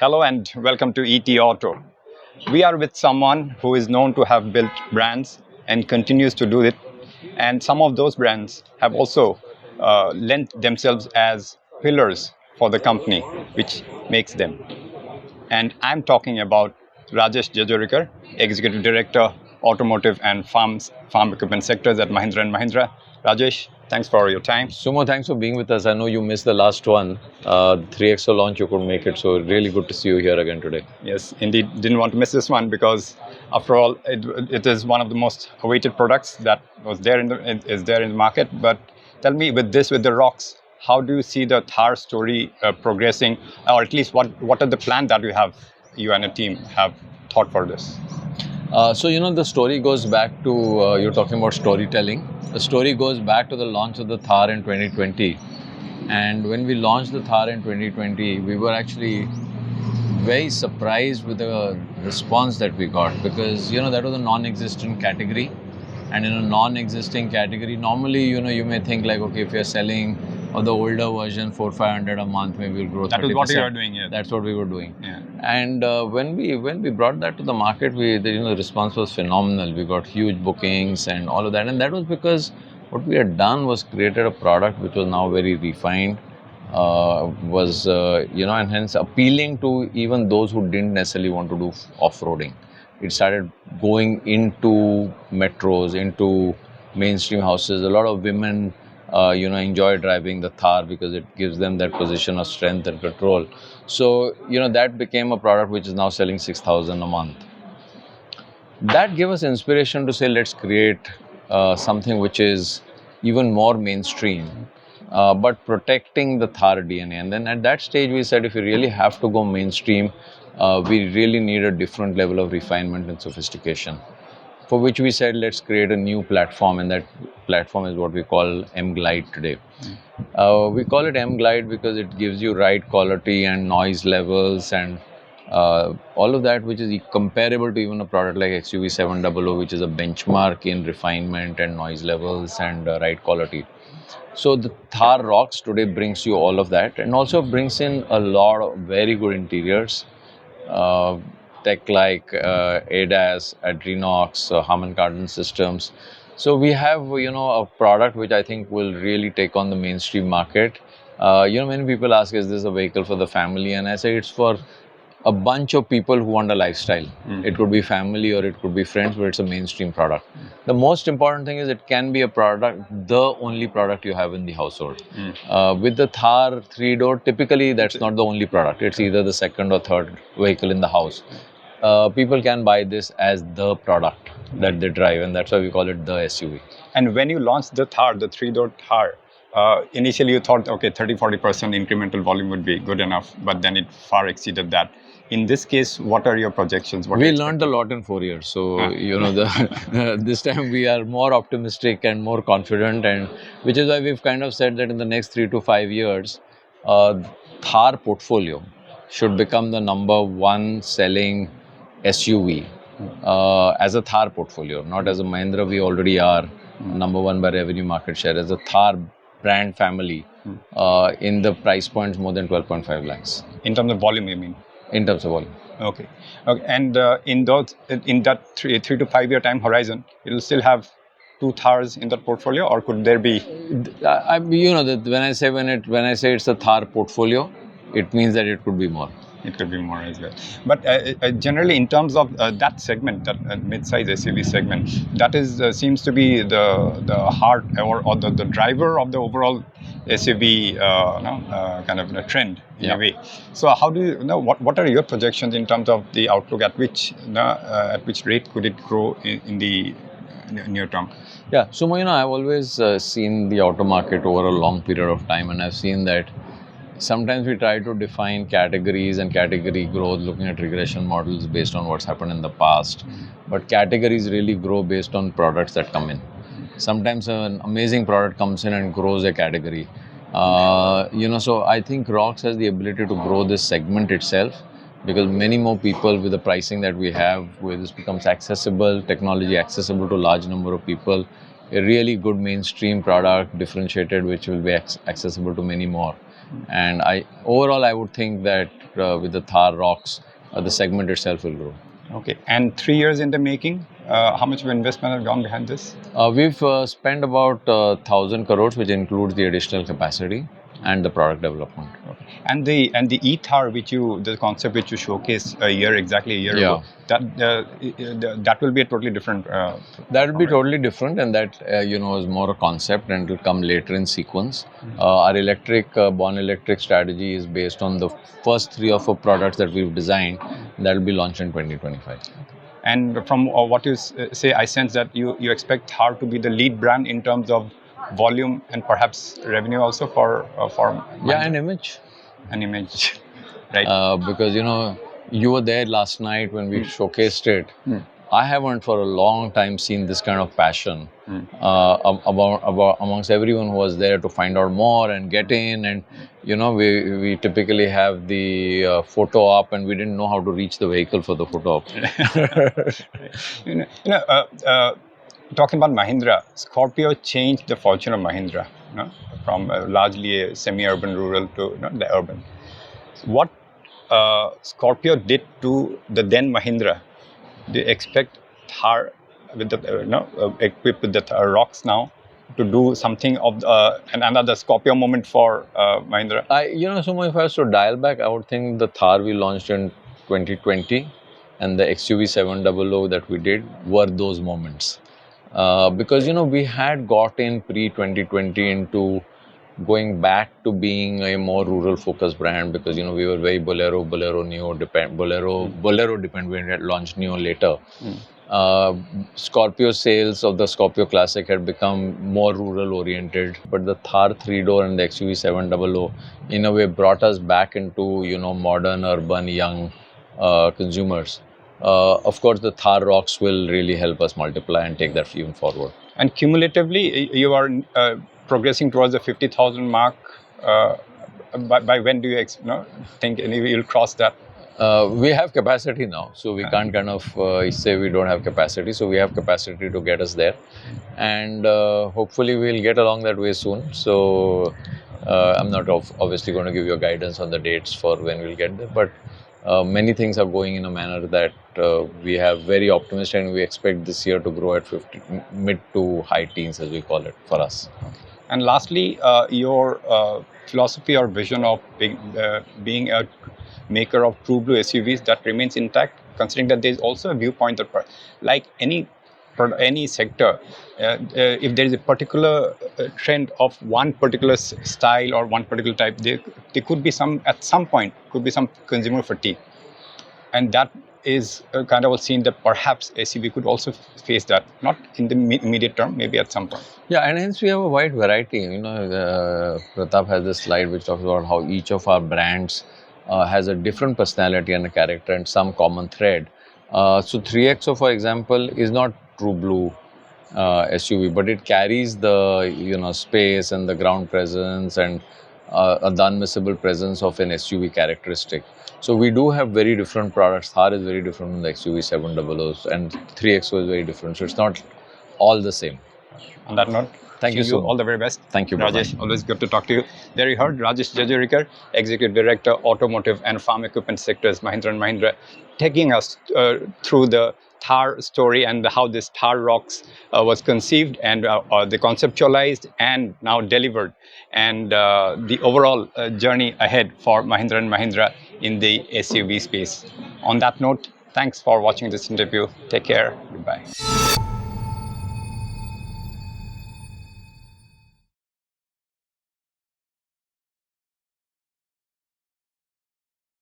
Hello and welcome to ET Auto. We are with someone who is known to have built brands and continues to do it. And some of those brands have also lent themselves as pillars for the company, which makes them. And I'm talking about Rajesh Jejurikar, Executive Director, Automotive and Farm Equipment Sectors at Mahindra and Mahindra. Rajesh, thanks for your time. Sumo, thanks for being with us. I know you missed the last one, 3XO launch, you could make it. So really good to see you here again today. Yes, indeed. Didn't want to miss this one because, after all, it is one of the most awaited products that is there in the market. But tell me, with the Roxx, how do you see the Thar story progressing, or at least what are the plans that you and your team have thought for this? The story goes back to, you're talking about storytelling. The story goes back to the launch of the Thar in 2020. And when we launched the Thar in 2020, we were actually very surprised with the response that we got, because, that was a non-existent category. And in a non-existing category, normally, you may think like, okay, if you're selling or the older version, 400-500 a month, maybe we'll grow 30%. That is what you are doing, yeah. That's what we were doing. Yeah. And when we brought that to the market, the response was phenomenal. We got huge bookings and all of that. And that was because what we had done was created a product which was now very refined, and hence appealing to even those who didn't necessarily want to do off-roading. It started going into metros, into mainstream houses. A lot of women enjoy driving the Thar because it gives them that position of strength and control. So, that became a product which is now selling 6,000 a month. That gave us inspiration to say, let's create something which is even more mainstream, but protecting the Thar DNA. And then at that stage, we said, if we really have to go mainstream, we really need a different level of refinement and sophistication. For which we said, let's create a new platform, and that platform is what we call M-Glide today. We call it M-Glide because it gives you ride quality and noise levels and all of that, which is comparable to even a product like XUV 700, which is a benchmark in refinement and noise levels and ride quality. So the Thar Roxx today brings you all of that, and also brings in a lot of very good interiors. Tech like ADAS, Adrenox, Harman Kardon systems. So we have, a product which I think will really take on the mainstream market. Many people ask, is this a vehicle for the family? And I say it's for a bunch of people who want a lifestyle. It could be family or it could be friends, but it's a mainstream product. The most important thing is it can be a product, the only product you have in the household. With the Thar 3-door, typically that's not the only product. It's either the second or third vehicle in the house. People can buy this as the product that they drive, and that's why we call it the SUV. And when you launched the Thar, the 3-door Thar, initially you thought, okay, 30-40% incremental volume would be good enough, but then it far exceeded that. In this case, what are your projections? We learned a lot in 4 years. So, this time we are more optimistic and more confident, and which is why we've kind of said that in the next 3 to 5 years, Thar portfolio should become the number one selling SUV as a Thar portfolio, not as a Mahindra. We already are number one by revenue market share. As a Thar brand family, in the price points more than 12.5 lakhs. In terms of volume, you mean? In terms of volume. Okay. And in that 3 to 5 year time horizon, it will still have 2 Thars in that portfolio, or could there be? When I say it's a Thar portfolio, it means that it could be more. It could be more as well. But generally, in terms of that segment, that mid-size SUV segment, that is seems to be the heart or the driver of the overall SUV kind of a trend in a way. So how do you know? What are your projections in terms of the outlook? At which rate could it grow in the near term? Yeah, so I've always seen the auto market over a long period of time, and I've seen that sometimes we try to define categories and category growth looking at regression models based on what's happened in the past. But categories really grow based on products that come in. Sometimes an amazing product comes in and grows a category. So I think Roxx has the ability to grow this segment itself, because many more people with the pricing that we have, where this becomes accessible, technology accessible to a large number of people, a really good mainstream product, differentiated, which will be accessible to many more. And overall, I would think that with the Thar Roxx, the segment itself will grow. Okay. And 3 years in the making, how much of investment has gone behind this? We've spent about 1,000 crores, which includes the additional capacity and the product development. Okay. And the e-Thar the concept which you showcased exactly a year Yeah. ago, that will be a totally different. That will be totally different, and that is more a concept, and it will come later in sequence. Our born electric strategy is based on the first 3 or 4 products that we've designed that will be launched in 2025. And from what you say, I sense that you expect Thar to be the lead brand in terms of volume and perhaps revenue also for Yeah, an image. An image, right? Because you were there last night when we showcased it. I haven't for a long time seen this kind of passion about amongst everyone who was there to find out more and get in. And we typically have the photo op, and we didn't know how to reach the vehicle for the photo op. Talking about Mahindra, Scorpio changed the fortune of Mahindra, from largely a semi-urban rural to the urban. What Scorpio did to the then Mahindra, do you expect Thar with the equipped with the Thar Roxx now to do something of another Scorpio moment for Mahindra? Suma, if I was to dial back, I would think the Thar we launched in 2020 and the XUV 700 that we did were those moments. Because we had got in pre-2020 into going back to being a more rural focused brand, because we were very Bolero Neo Bolero dependent. We had launched Neo later. Scorpio sales of the Scorpio Classic had become more rural oriented, but the Thar 3-door and the XUV 700 in a way brought us back into modern urban young consumers. Of course, the Thar Roxx will really help us multiply and take that even forward. And cumulatively, you are progressing towards the 50,000 mark. By when do you think you'll cross that? We have capacity now, so we can't kind of say we don't have capacity. So we have capacity to get us there, and hopefully we'll get along that way soon. So I'm not obviously going to give you a guidance on the dates for when we'll get there, but many things are going in a manner that we have very optimistic, and we expect this year to grow at mid to high teens, as we call it, for us. And lastly, your philosophy or vision of being a maker of true blue SUVs, that remains intact, considering that there's also a viewpoint that, like any sector, if there is a particular trend of one particular style or one particular type, there could be at some point some consumer fatigue, and that is kind of seen that perhaps SUV could also face that, not in the immediate term, maybe at some point. Yeah, and hence we have a wide variety. Pratap has this slide which talks about how each of our brands has a different personality and a character and some common thread. So 3XO, for example, is not true blue SUV, but it carries the space and the ground presence and the unmissable presence of an SUV characteristic. So we do have very different products. Thar is very different from the XUV 700s, and 3XO is very different. So it's not all the same. On that note, thank you so much. All the very best. Thank you, Rajesh. Always good to talk to you. There you heard Rajesh Jejurikar, Executive Director, Automotive and Farm Equipment Sectors, Mahindra and Mahindra, taking us through the Thar story and how this Thar Roxx was conceived and the conceptualized and now delivered, and the overall journey ahead for Mahindra and Mahindra in the SUV space. On that note, thanks for watching this interview. Take care. Goodbye.